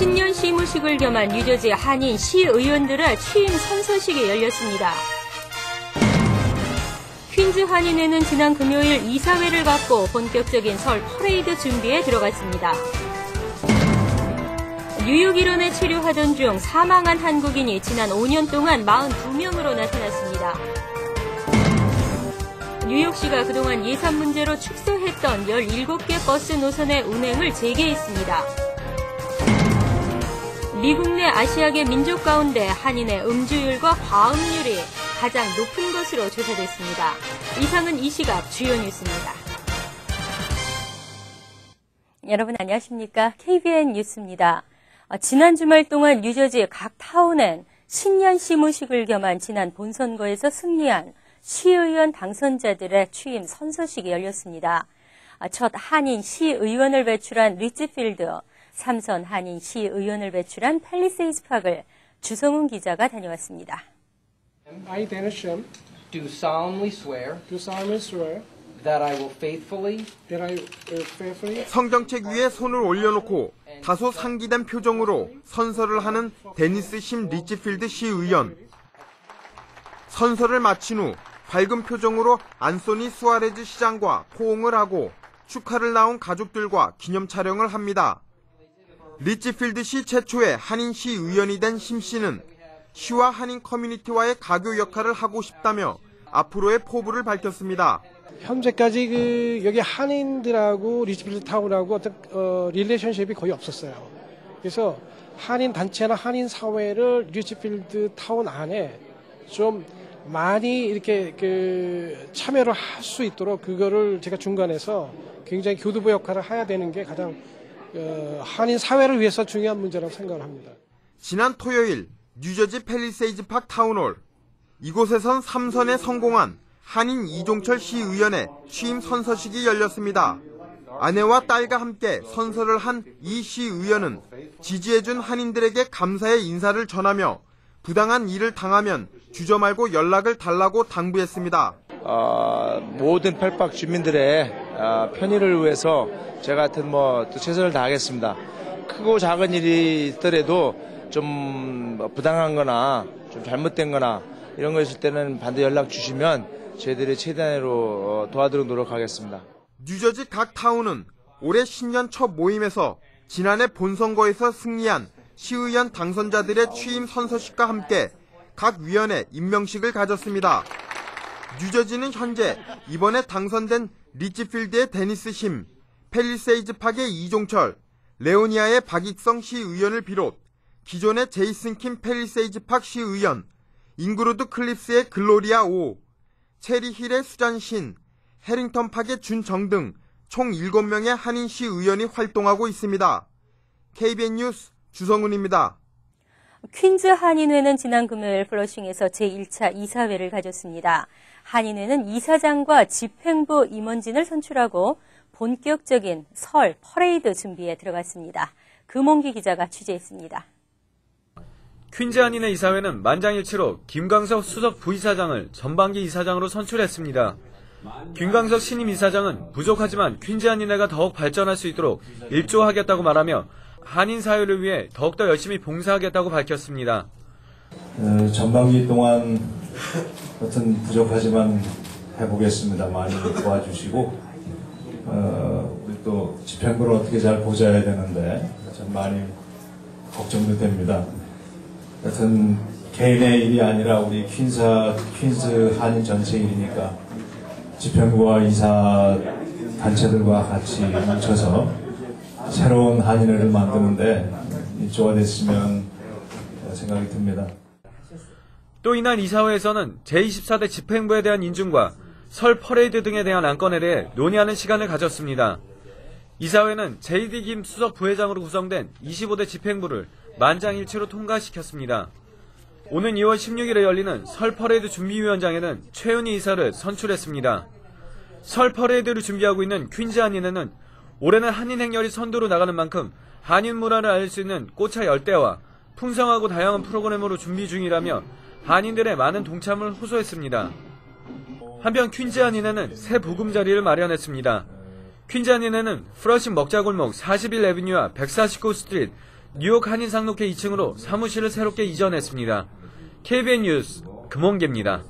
신년 시무식을 겸한 뉴저지 한인 시의원들의 취임 선서식이 열렸습니다. 퀸즈 한인회는 지난 금요일 이사회를 갖고 본격적인 설 퍼레이드 준비에 들어갔습니다. 뉴욕 일원에 치료하던 중 사망한 한국인이 지난 5년 동안 42명으로 나타났습니다. 뉴욕시가 그동안 예산 문제로 축소했던 17개 버스 노선의 운행을 재개했습니다. 미국 내 아시아계 민족 가운데 한인의 음주율과 과음률이 가장 높은 것으로 조사됐습니다. 이상은 이 시각 주요 뉴스입니다. 여러분 안녕하십니까? KBN 뉴스입니다. 지난 주말 동안 뉴저지 각 타운엔 신년 시무식을 겸한 지난 본선거에서 승리한 시의원 당선자들의 취임 선서식이 열렸습니다. 첫 한인 시의원을 배출한 리치필드, 3선 한인 시의원을 배출한 팰리세이즈 파크를 주성훈 기자가 다녀왔습니다. I, Dennis Shim, do solemnly swear that I will faithfully 성경책 위에 손을 올려놓고 다소 상기된 표정으로 선서를 하는 데니스 심 리치필드 시의원. 선서를 마친 후 밝은 표정으로 안소니 수아레즈 시장과 포옹을 하고 축하를 나온 가족들과 기념 촬영을 합니다. 리치필드 시 최초의 한인 시의원이 된 심 씨는 시와 한인 커뮤니티와의 가교 역할을 하고 싶다며 앞으로의 포부를 밝혔습니다. 현재까지 여기 한인들하고 리치필드 타운하고 어떤 릴레이션십이 거의 없었어요. 그래서 한인 단체나 한인 사회를 리치필드 타운 안에 좀 많이 이렇게 참여를 할 수 있도록 그거를 제가 중간에서 굉장히 교두보 역할을 해야 되는 게 가장 한인 사회를 위해서 중요한 문제라고 생각을 합니다. 지난 토요일 뉴저지 팰리세이즈 파크 타운홀. 이곳에선 3선에 성공한 한인 이종철 시의원의 취임 선서식이 열렸습니다. 아내와 딸과 함께 선서를 한 이 시의원은 지지해준 한인들에게 감사의 인사를 전하며 부당한 일을 당하면 주저 말고 연락을 달라고 당부했습니다. 모든 펠팍 주민들의 편의를 위해서 제가 하여튼 또 최선을 다하겠습니다. 크고 작은 일이 있더라도 좀 부당한 거나 좀 잘못된 거나 이런 거 있을 때는 반드시 연락 주시면 저희들이 최대한으로 도와드리도록 노력하겠습니다. 뉴저지 각 타운은 올해 신년 첫 모임에서 지난해 본선거에서 승리한 시의원 당선자들의 취임 선서식과 함께 각 위원회 임명식을 가졌습니다. 뉴저지는 현재 이번에 당선된 리치필드의 데니스 심, 팰리세이즈 파크의 이종철, 레오니아의 박익성 시의원을 비롯 기존의 제이슨 킴 팰리세이즈 파크 시의원, 잉그루드 클립스의 글로리아 오, 체리 힐의 수잔 신, 해링턴 파크의 준정 등 총 7명의 한인 시의원이 활동하고 있습니다. KBN 뉴스 주성훈입니다. 퀸즈 한인회는 지난 금요일 플러싱에서 제1차 이사회를 가졌습니다. 한인회는 이사장과 집행부 임원진을 선출하고 본격적인 설 퍼레이드 준비에 들어갔습니다. 금홍기 기자가 취재했습니다. 퀸즈 한인회 이사회는 만장일치로 김광석 수석 부이사장을 전반기 이사장으로 선출했습니다. 김광석 신임 이사장은 부족하지만 퀸즈 한인회가 더욱 발전할 수 있도록 일조하겠다고 말하며 한인 사회를 위해 더욱더 열심히 봉사하겠다고 밝혔습니다. 전반기 동안 어떤 부족하지만 해보겠습니다. 많이 도와주시고 우리 또 집행부를 어떻게 잘 보좌해야 되는데 참 많이 걱정도 됩니다. 여튼 개인의 일이 아니라 우리 퀸즈 한인 전체 일이니까 집행부와 이사 단체들과 같이 뭉쳐서 새로운 한인회를 만드는데 일조가 됐으면 생각이 듭니다. 또 이날 이사회에서는 제24대 집행부에 대한 인준과 설 퍼레이드 등에 대한 안건에 대해 논의하는 시간을 가졌습니다. 이사회는 JD 김 수석 부회장으로 구성된 25대 집행부를 만장일치로 통과시켰습니다. 오는 2월 16일에 열리는 설 퍼레이드 준비위원장에는 최은희 이사를 선출했습니다. 설 퍼레이드를 준비하고 있는 퀸즈 한인회는 올해는 한인 행렬이 선두로 나가는 만큼 한인 문화를 알릴 수 있는 꽃차 열대와 풍성하고 다양한 프로그램으로 준비 중이라며 한인들의 많은 동참을 호소했습니다. 한편 퀸즈 한인회는 새 보금자리를 마련했습니다. 퀸즈 한인회는 플러싱 먹자골목 41 애비뉴와 149 스트리트, 뉴욕 한인상록회 2층으로 사무실을 새롭게 이전했습니다. KBN 뉴스 금원계입니다.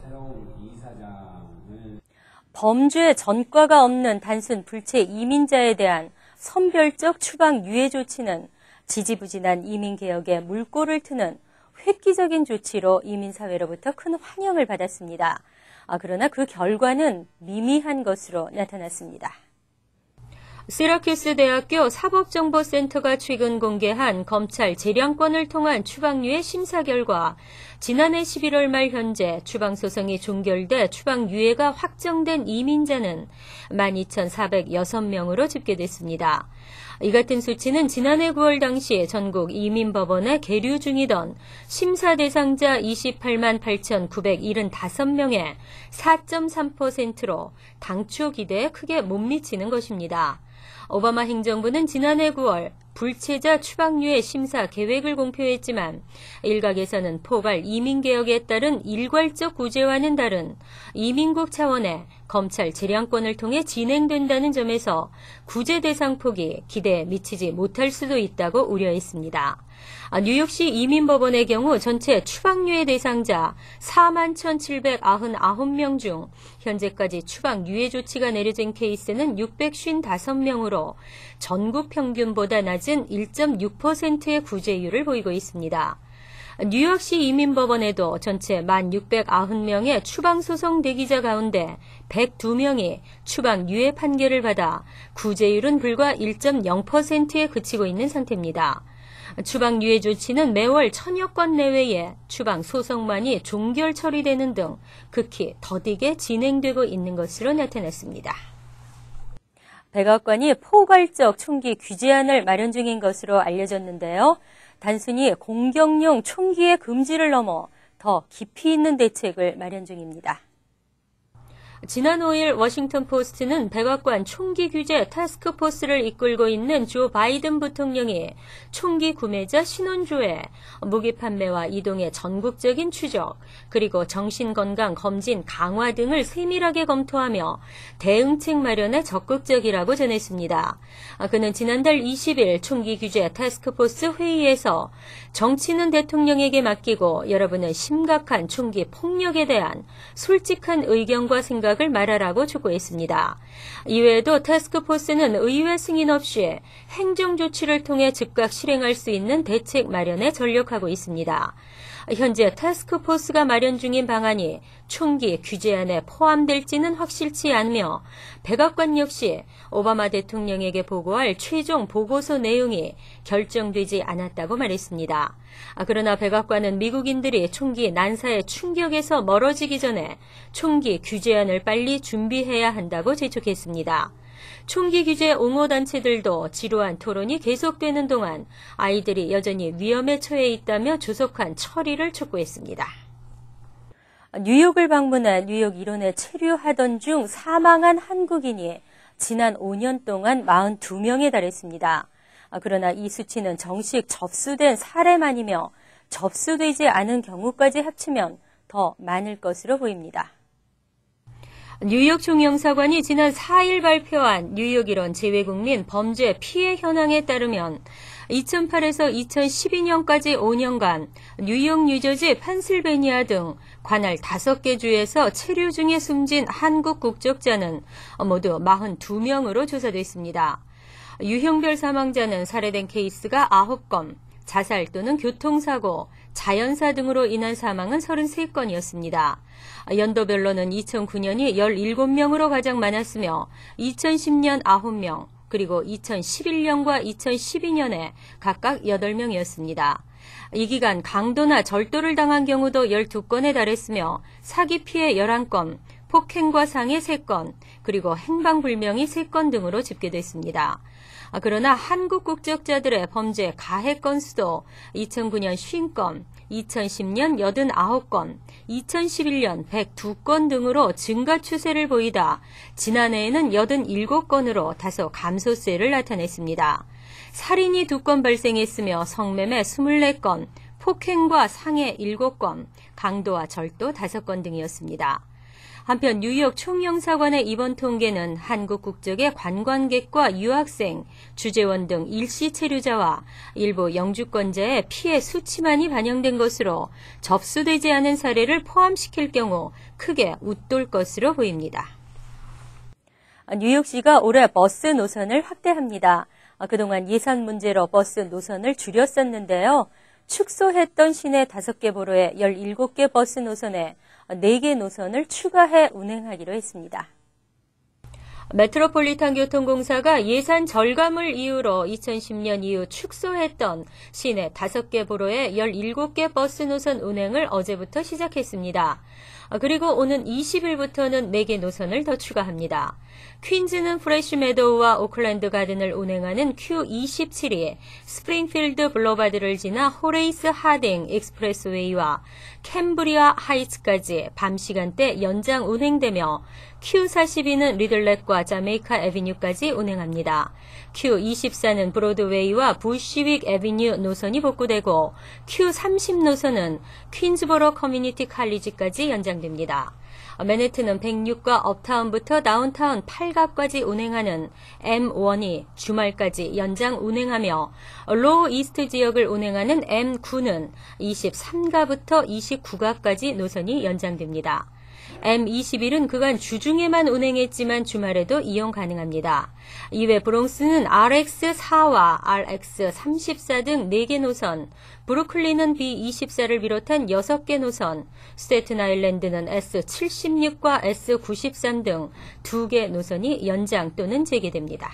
범죄 전과가 없는 단순 불체 이민자에 대한 선별적 추방 유예 조치는 지지부진한 이민개혁에 물꼬를 트는 획기적인 조치로 이민사회로부터 큰 환영을 받았습니다. 그러나 그 결과는 미미한 것으로 나타났습니다. 시라큐스 대학교 사법정보센터가 최근 공개한 검찰 재량권을 통한 추방유예 심사 결과 지난해 11월 말 현재 추방소송이 종결돼 추방유예가 확정된 이민자는 12,406명으로 집계됐습니다. 이 같은 수치는 지난해 9월 당시 전국 이민법원에 계류 중이던 심사 대상자 28만 8,975명의 4.3%로 당초 기대에 크게 못 미치는 것입니다. 오바마 행정부는 지난해 9월 불체자 추방유예 심사 계획을 공표했지만 일각에서는 포괄 이민개혁에 따른 일괄적 구제와는 다른 이민국 차원의 검찰 재량권을 통해 진행된다는 점에서 구제 대상 폭이 기대에 미치지 못할 수도 있다고 우려했습니다. 뉴욕시 이민법원의 경우 전체 추방유예 대상자 41,799명 중 현재까지 추방유예 조치가 내려진 케이스는 655명으로 전국 평균보다 낮은 1.6%의 구제율을 보이고 있습니다. 뉴욕시 이민법원에도 전체 1,690명의 추방소송 대기자 가운데 102명이 추방유예 판결을 받아 구제율은 불과 1.0%에 그치고 있는 상태입니다. 추방유예 조치는 매월 1,000여 건 내외의 추방 소송만이 종결 처리되는 등 극히 더디게 진행되고 있는 것으로 나타났습니다. 백악관이 포괄적 총기 규제안을 마련 중인 것으로 알려졌는데요. 단순히 공격용 총기의 금지를 넘어 더 깊이 있는 대책을 마련 중입니다. 지난 5일 워싱턴 포스트는 백악관 총기 규제 타스크포스를 이끌고 있는 조 바이든 부통령이 총기 구매자 신원조회, 무기 판매와 이동의 전국적인 추적, 그리고 정신건강 검진 강화 등을 세밀하게 검토하며 대응책 마련에 적극적이라고 전했습니다. 그는 지난달 20일 총기 규제 타스크포스 회의에서 정치는 대통령에게 맡기고 여러분은 심각한 총기 폭력에 대한 솔직한 의견과 생각을 말하라고 촉구했습니다. 이외에도 태스크포스는 의회 승인 없이 행정조치를 통해 즉각 실행할 수 있는 대책 마련에 전력하고 있습니다. 현재 태스크포스가 마련 중인 방안이 총기 규제안에 포함될지는 확실치 않으며 백악관 역시 오바마 대통령에게 보고할 최종 보고서 내용이 결정되지 않았다고 말했습니다. 그러나 백악관은 미국인들이 총기 난사의 충격에서 멀어지기 전에 총기 규제안을 빨리 준비해야 한다고 재촉했습니다. 총기 규제 옹호단체들도 지루한 토론이 계속되는 동안 아이들이 여전히 위험에 처해 있다며 조속한 처리를 촉구했습니다. 뉴욕을 방문한 뉴욕 일원에 체류하던 중 사망한 한국인이 지난 5년 동안 42명에 달했습니다. 그러나 이 수치는 정식 접수된 사례만이며 접수되지 않은 경우까지 합치면 더 많을 것으로 보입니다. 뉴욕 총영사관이 지난 4일 발표한 뉴욕 일원 재외국민 범죄 피해 현황에 따르면 2008에서 2012년까지 5년간 뉴욕, 뉴저지, 펜실베니아 등 관할 5개 주에서 체류 중에 숨진 한국 국적자는 모두 42명으로 조사됐습니다. 유형별 사망자는 살해된 케이스가 9건, 자살 또는 교통사고, 자연사 등으로 인한 사망은 33건이었습니다. 연도별로는 2009년이 17명으로 가장 많았으며 2010년 9명, 그리고 2011년과 2012년에 각각 8명이었습니다. 이 기간 강도나 절도를 당한 경우도 12건에 달했으며 사기 피해 11건, 폭행과 상해 3건, 그리고 행방불명이 3건 등으로 집계됐습니다. 그러나 한국 국적자들의 범죄 가해 건수도 2009년 50건, 2010년 89건, 2011년 102건 등으로 증가 추세를 보이다 지난해에는 87건으로 다소 감소세를 나타냈습니다. 살인이 2건 발생했으며 성매매 24건, 폭행과 상해 7건, 강도와 절도 5건 등이었습니다. 한편 뉴욕 총영사관의 이번 통계는 한국 국적의 관광객과 유학생, 주재원 등 일시 체류자와 일부 영주권자의 피해 수치만이 반영된 것으로 접수되지 않은 사례를 포함시킬 경우 크게 웃돌 것으로 보입니다. 뉴욕시가 올해 버스 노선을 확대합니다. 그동안 예산 문제로 버스 노선을 줄였었는데요. 축소했던 시내 5개 보로의 17개 버스 노선에 4개 노선을 추가해 운행하기로 했습니다. 메트로폴리탄 교통공사가 예산 절감을 이유로 2010년 이후 축소했던 시내 5개 보로의 17개 버스 노선 운행을 어제부터 시작했습니다. 그리고 오는 20일부터는 4개 노선을 더 추가합니다. 퀸즈는 프레쉬 메도우와 오클랜드 가든을 운행하는 Q27이 스프링필드 블러바드를 지나 호레이스 하딩 익스프레스웨이와 캠브리아 하이츠까지 밤 시간대 연장 운행되며 Q42는 리들렛과 자메이카 애비뉴까지 운행합니다. Q24는 브로드웨이와 부시윅 애비뉴 노선이 복구되고 Q30 노선은 퀸즈보로 커뮤니티 칼리지까지 연장됩니다. 맨해튼은 106과 업타운부터 다운타운 8가까지 운행하는 M1이 주말까지 연장 운행하며 로우 이스트 지역을 운행하는 M9는 23가부터 29가까지 노선이 연장됩니다. M21은 그간 주중에만 운행했지만 주말에도 이용 가능합니다. 이외 브롱스는 RX4와 RX34 등 4개 노선, 브루클린은 B24를 비롯한 6개 노선, 스테튼 아일랜드는 S76과 S93 등 2개 노선이 연장 또는 재개됩니다.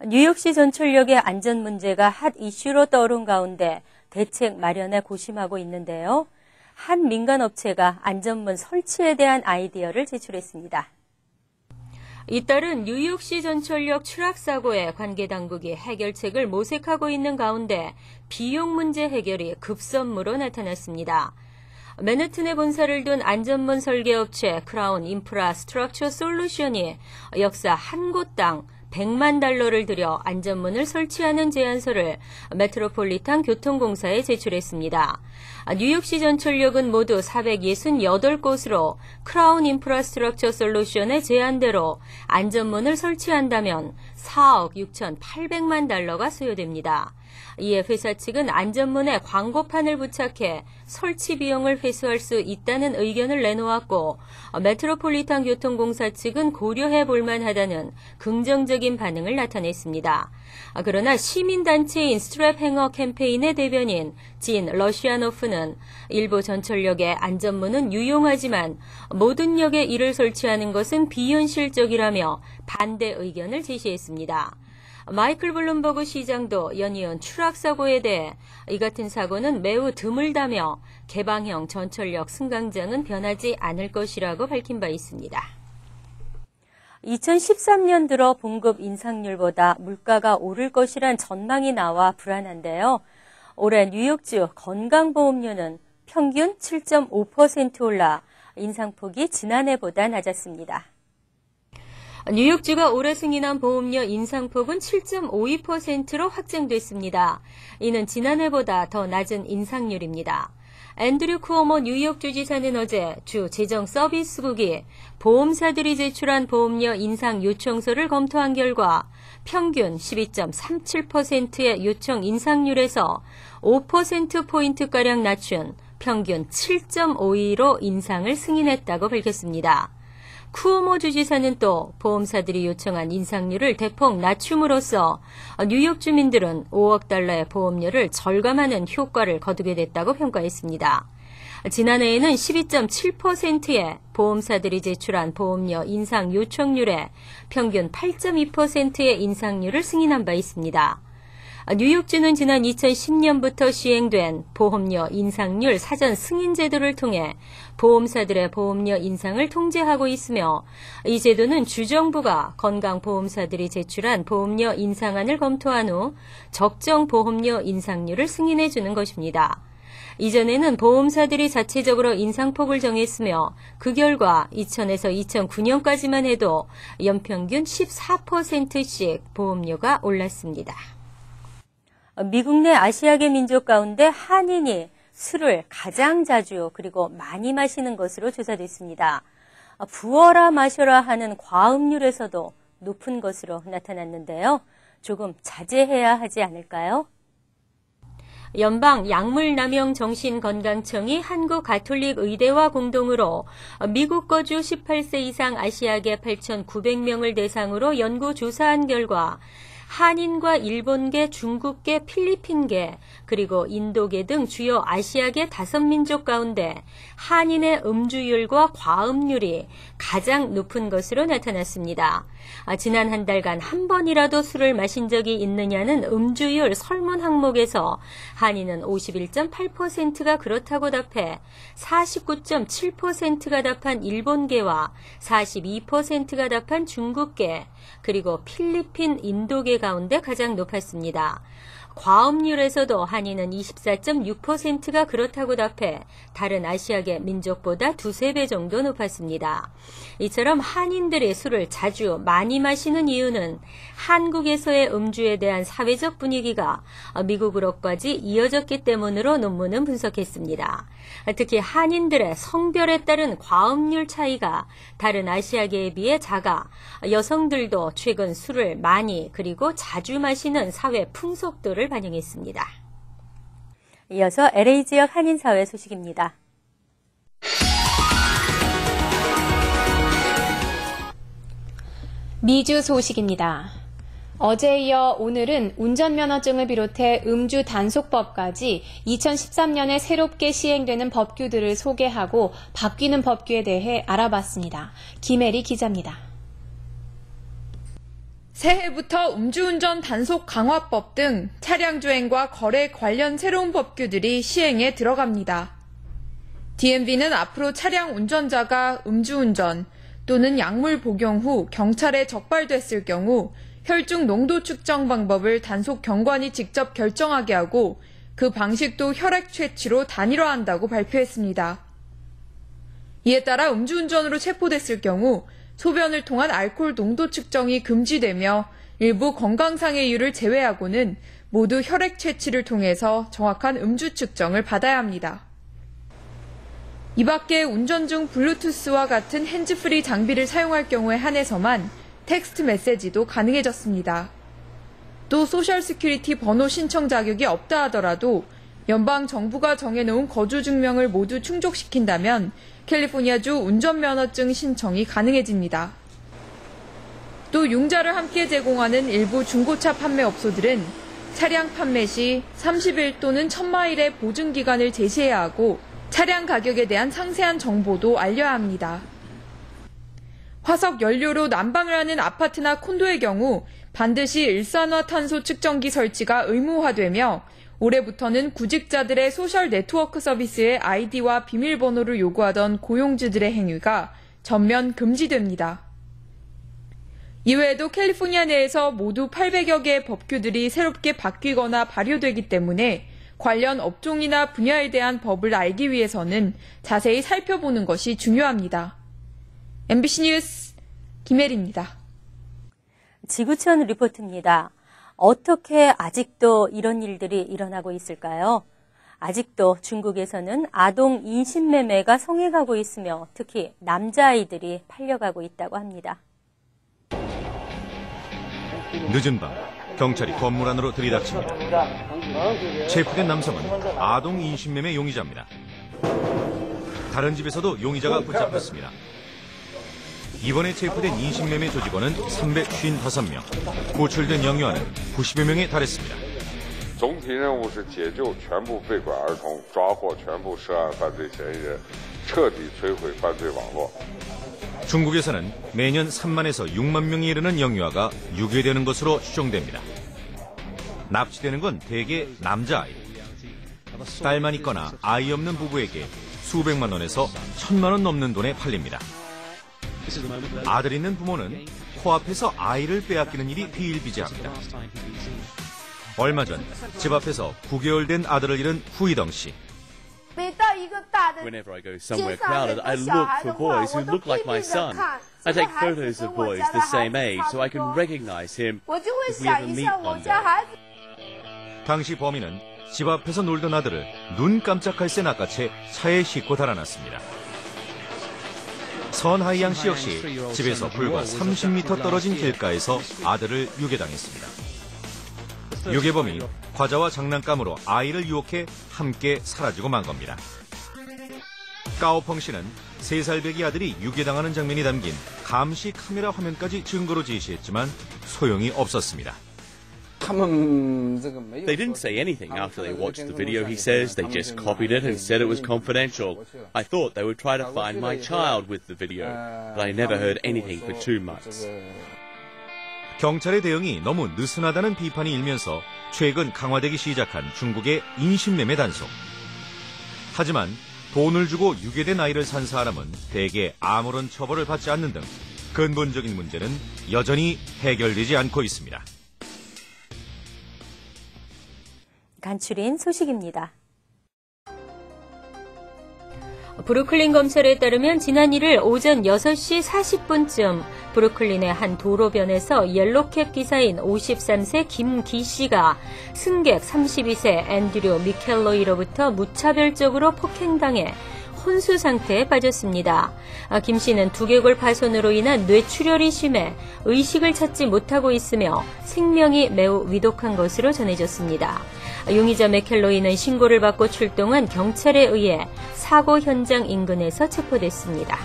뉴욕시 전철역의 안전 문제가 핫 이슈로 떠오른 가운데 대책 마련에 고심하고 있는데요. 한 민간업체가 안전문 설치에 대한 아이디어를 제출했습니다. 이따른 뉴욕시 전철역 추락사고에 관계당국이 해결책을 모색하고 있는 가운데 비용 문제 해결이 급선무로 나타났습니다. 맨해튼에 본사를 둔 안전문 설계업체 크라운 인프라 스트럭처 솔루션이 역사 한 곳당 $100만 들여 안전문을 설치하는 제안서를 메트로폴리탄 교통공사에 제출했습니다. 뉴욕시 전철역은 모두 468곳으로 크라운 인프라스트럭처 솔루션의 제안대로 안전문을 설치한다면 4억 6,800만 달러가 소요됩니다. 이에 회사 측은 안전문에 광고판을 부착해 설치 비용을 회수할 수 있다는 의견을 내놓았고 메트로폴리탄 교통공사 측은 고려해 볼 만하다는 긍정적인 반응을 나타냈습니다. 그러나 시민단체인 스트랩 행어 캠페인의 대변인 진 러시아노프는 일부 전철역의 안전문은 유용하지만 모든 역에 이를 설치하는 것은 비현실적이라며 반대 의견을 제시했습니다. 마이클 블룸버그 시장도 연이은 추락사고에 대해 이 같은 사고는 매우 드물다며 개방형 전철역 승강장은 변하지 않을 것이라고 밝힌 바 있습니다. 2013년 들어 봉급 인상률보다 물가가 오를 것이란 전망이 나와 불안한데요. 올해 뉴욕주 건강보험료는 평균 7.5% 올라 인상폭이 지난해보다 낮았습니다. 뉴욕주가 올해 승인한 보험료 인상폭은 7.52%로 확정됐습니다. 이는 지난해보다 더 낮은 인상률입니다. 앤드류 쿠오모 뉴욕주지사는 어제 주 재정서비스국이 보험사들이 제출한 보험료 인상 요청서를 검토한 결과 평균 12.37%의 요청 인상률에서 5%포인트가량 낮춘 평균 7.52로 인상을 승인했다고 밝혔습니다. 쿠오모 주지사는 또 보험사들이 요청한 인상률을 대폭 낮춤으로써 뉴욕 주민들은 5억 달러의 보험료를 절감하는 효과를 거두게 됐다고 평가했습니다. 지난해에는 12.7%의 보험사들이 제출한 보험료 인상 요청률에 평균 8.2%의 인상률을 승인한 바 있습니다. 뉴욕주는 지난 2010년부터 시행된 보험료 인상률 사전 승인 제도를 통해 보험사들의 보험료 인상을 통제하고 있으며 이 제도는 주정부가 건강보험사들이 제출한 보험료 인상안을 검토한 후 적정 보험료 인상률을 승인해 주는 것입니다. 이전에는 보험사들이 자체적으로 인상폭을 정했으며 그 결과 2000에서 2009년까지만 해도 연평균 14%씩 보험료가 올랐습니다. 미국 내 아시아계 민족 가운데 한인이 술을 가장 자주 그리고 많이 마시는 것으로 조사됐습니다. 부어라 마셔라 하는 과음률에서도 높은 것으로 나타났는데요. 조금 자제해야 하지 않을까요? 연방약물남용정신건강청이 한국가톨릭의대와 공동으로 미국 거주 18세 이상 아시아계 8,900명을 대상으로 연구조사한 결과 한인과 일본계, 중국계, 필리핀계, 그리고 인도계 등 주요 아시아계 5민족 가운데 한인의 음주율과 과음률이 가장 높은 것으로 나타났습니다. 지난 한 달간 한 번이라도 술을 마신 적이 있느냐는 음주율 설문 항목에서 한인은 51.8%가 그렇다고 답해 49.7%가 답한 일본계와 42%가 답한 중국계, 그리고 필리핀, 인도계 가운데 가장 높았습니다. 과음률에서도 한인은 24.6%가 그렇다고 답해 다른 아시아계 민족보다 2~3배 정도 높았습니다. 이처럼 한인들이 술을 자주 많이 마시는 이유는 한국에서의 음주에 대한 사회적 분위기가 미국으로까지 이어졌기 때문으로 논문은 분석했습니다. 특히 한인들의 성별에 따른 과음률 차이가 다른 아시아계에 비해 작아 여성들도 최근 술을 많이 그리고 자주 마시는 사회 풍속도를 반영했습니다. 이어서 LA 지역 한인사회 소식입니다. 미주 소식입니다. 어제에 이어 오늘은 운전면허증을 비롯해 음주 단속법까지 2013년에 새롭게 시행되는 법규들을 소개하고 바뀌는 법규에 대해 알아봤습니다. 김혜리 기자입니다. 새해부터 음주운전 단속 강화법 등 차량 주행과 거래 관련 새로운 법규들이 시행에 들어갑니다. DMV는 앞으로 차량 운전자가 음주운전 또는 약물 복용 후 경찰에 적발됐을 경우 혈중 농도 측정 방법을 단속 경관이 직접 결정하게 하고 그 방식도 혈액 채취로 단일화한다고 발표했습니다. 이에 따라 음주운전으로 체포됐을 경우 소변을 통한 알코올 농도 측정이 금지되며 일부 건강상의 이유를 제외하고는 모두 혈액 채취를 통해서 정확한 음주 측정을 받아야 합니다. 이 밖에 운전 중 블루투스와 같은 핸즈프리 장비를 사용할 경우에 한해서만 텍스트 메시지도 가능해졌습니다. 또 소셜 시큐리티 번호 신청 자격이 없다 하더라도 연방 정부가 정해놓은 거주 증명을 모두 충족시킨다면 캘리포니아주 운전면허증 신청이 가능해집니다. 또 융자를 함께 제공하는 일부 중고차 판매업소들은 차량 판매 시 30일 또는 1000마일의 보증기간을 제시해야 하고 차량 가격에 대한 상세한 정보도 알려야 합니다. 화석 연료로 난방을 하는 아파트나 콘도의 경우 반드시 일산화탄소 측정기 설치가 의무화되며 올해부터는 구직자들의 소셜 네트워크 서비스의 아이디와 비밀번호를 요구하던 고용주들의 행위가 전면 금지됩니다. 이외에도 캘리포니아 내에서 모두 800여 개의 법규들이 새롭게 바뀌거나 발효되기 때문에 관련 업종이나 분야에 대한 법을 알기 위해서는 자세히 살펴보는 것이 중요합니다. MBC 뉴스 김혜리입니다. 지구촌 리포트입니다. 어떻게 아직도 이런 일들이 일어나고 있을까요? 아직도 중국에서는 아동 인신매매가 성행하고 있으며 특히 남자아이들이 팔려가고 있다고 합니다. 늦은 밤 경찰이 건물 안으로 들이닥칩니다. 체포된 남성은 아동 인신매매 용의자입니다. 다른 집에서도 용의자가 붙잡혔습니다. 이번에 체포된 인신매매 조직원은 355명, 구출된 영유아는 90여 명에 달했습니다. 总体任务是解救全部被拐儿童，抓获全部涉案犯罪嫌疑人，彻底摧毁犯罪网络。 중국에서는 매년 3만에서 6만 명에 이르는 영유아가 유괴되는 것으로 추정됩니다. 납치되는 건 대개 남자아이. 딸만 있거나 아이 없는 부부에게 수백만 원에서 1000만 원 넘는 돈에 팔립니다. 아들 있는 부모는 코앞에서 아이를 빼앗기는 일이 비일비재합니다. 얼마 전 집 앞에서 9개월 된 아들을 잃은 후이덩 씨. Whenever I go somewhere crowded, I look for boys who look like my son. I take photos of boys the same age so I can recognize him if we ever meet one day. 당시 범인은 집 앞에서 놀던 아들을 눈 깜짝할 새 낚아채 차에 싣고 달아났습니다. 선하이양 씨 역시 집에서 불과 30m 떨어진 길가에서 아들을 유괴당했습니다. 유괴범이 과자와 장난감으로 아이를 유혹해 함께 사라지고 만 겁니다. 까오펑 씨는 3살 배기 아들이 유괴당하는 장면이 담긴 감시 카메라 화면까지 증거로 제시했지만 소용이 없었습니다. They didn't say anything after they watched the video, he says. They just copied it and said it was confidential. I thought they would try to find my child with the video, but I never heard anything for 2 months. 경찰의 대응이 너무 느슨하다는 비판이 일면서 최근 강화되기 시작한 중국의 인신매매 단속. 하지만 돈을 주고 유괴된 아이를 산 사람은 대개 아무런 처벌을 받지 않는 등 근본적인 문제는 여전히 해결되지 않고 있습니다. 간추린 소식입니다. 브루클린 검찰에 따르면 지난 1일 오전 6시 40분쯤 브루클린의 한 도로변에서 옐로캡 기사인 53세 김기 씨가 승객 32세 앤드류 미켈로이로부터 무차별적으로 폭행당해 혼수 상태에 빠졌습니다. 김 씨는 두개골 파손으로 인한 뇌출혈이 심해 의식을 찾지 못하고 있으며 생명이 매우 위독한 것으로 전해졌습니다. 용의자 맥켈로이는 신고를 받고 출동한 경찰에 의해 사고 현장 인근에서 체포됐습니다.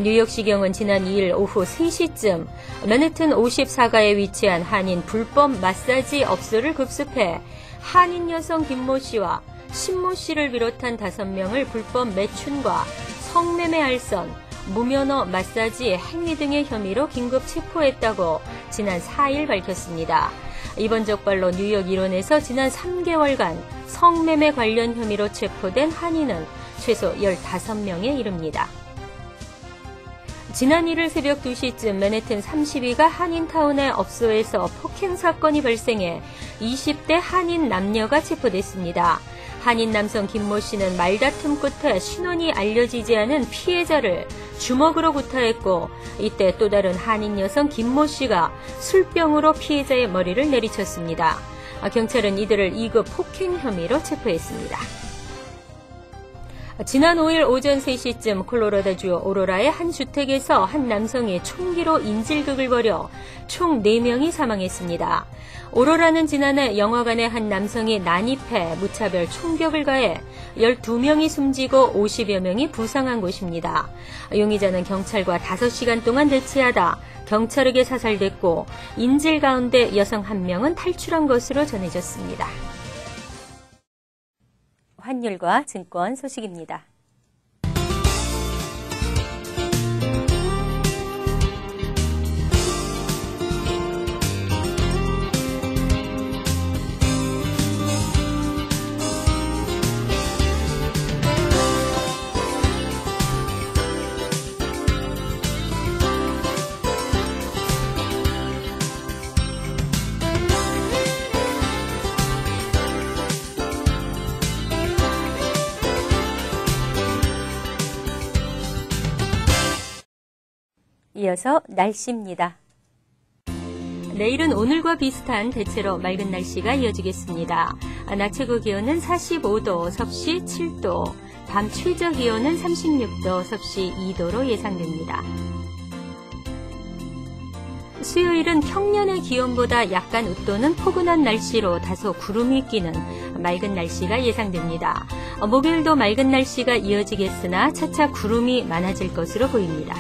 뉴욕시경은 지난 2일 오후 3시쯤 맨해튼 54가에 위치한 한인 불법 마사지 업소를 급습해 한인 여성 김모 씨와 신모 씨를 비롯한 5명을 불법 매춘과 성매매 알선, 무면허 마사지 행위 등의 혐의로 긴급 체포했다고 지난 4일 밝혔습니다. 이번 적발로 뉴욕 일원에서 지난 3개월간 성매매 관련 혐의로 체포된 한인은 최소 15명에 이릅니다. 지난 1일 새벽 2시쯤 맨해튼 32가 한인타운의 업소에서 폭행 사건이 발생해 20대 한인 남녀가 체포됐습니다. 한인 남성 김모 씨는 말다툼 끝에 신원이 알려지지 않은 피해자를 주먹으로 구타했고 이때 또 다른 한인 여성 김모 씨가 술병으로 피해자의 머리를 내리쳤습니다. 경찰은 이들을 2급 폭행 혐의로 체포했습니다. 지난 5일 오전 3시쯤 콜로라도주 오로라의 한 주택에서 한 남성이 총기로 인질극을 벌여 총 4명이 사망했습니다. 오로라는 지난해 영화관에 한 남성이 난입해 무차별 총격을 가해 12명이 숨지고 50여 명이 부상한 곳입니다. 용의자는 경찰과 5시간 동안 대치하다 경찰에게 사살됐고 인질 가운데 여성 1명은 탈출한 것으로 전해졌습니다. 환율과 증권 소식입니다. 이어서 날씨입니다. 내일은 오늘과 비슷한 대체로 맑은 날씨가 이어지겠습니다. 낮 최고 기온은 45도, 섭씨 7도, 밤 최저 기온은 36도, 섭씨 2도로 예상됩니다. 수요일은 평년의 기온보다 약간 웃도는 포근한 날씨로 다소 구름이 끼는 맑은 날씨가 예상됩니다. 목요일도 맑은 날씨가 이어지겠으나 차차 구름이 많아질 것으로 보입니다.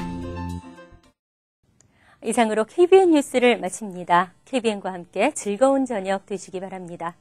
이상으로 KBN 뉴스를 마칩니다. KBN과 함께 즐거운 저녁 되시기 바랍니다.